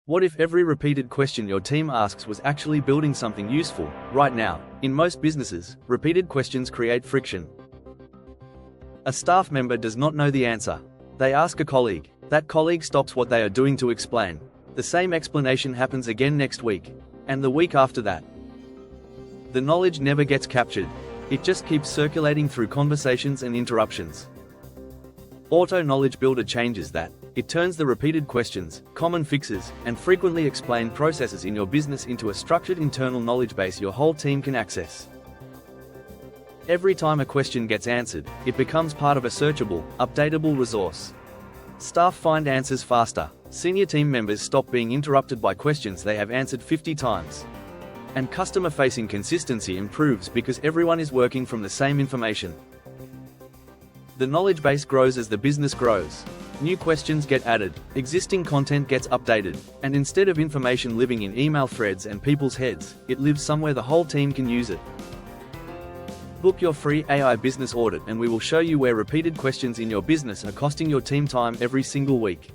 What if every repeated question your team asks was actually building something useful? Right now, in most businesses, repeated questions create friction. A staff member does not know the answer. They ask a colleague. That colleague stops what they are doing to explain. The same explanation happens again next week, and the week after that. The knowledge never gets captured. It just keeps circulating through conversations and interruptions. AutoKnowledge Builder changes that. It turns the repeated questions, common fixes, and frequently explained processes in your business into a structured internal knowledge base your whole team can access. Every time a question gets answered, it becomes part of a searchable, updatable resource. Staff find answers faster. Senior team members stop being interrupted by questions they have answered 50 times. And customer-facing consistency improves because everyone is working from the same information. The knowledge base grows as the business grows. New questions get added, existing content gets updated, and instead of information living in email threads and people's heads, it lives somewhere the whole team can use it. Book your free AI business audit and we will show you where repeated questions in your business are costing your team time every single week.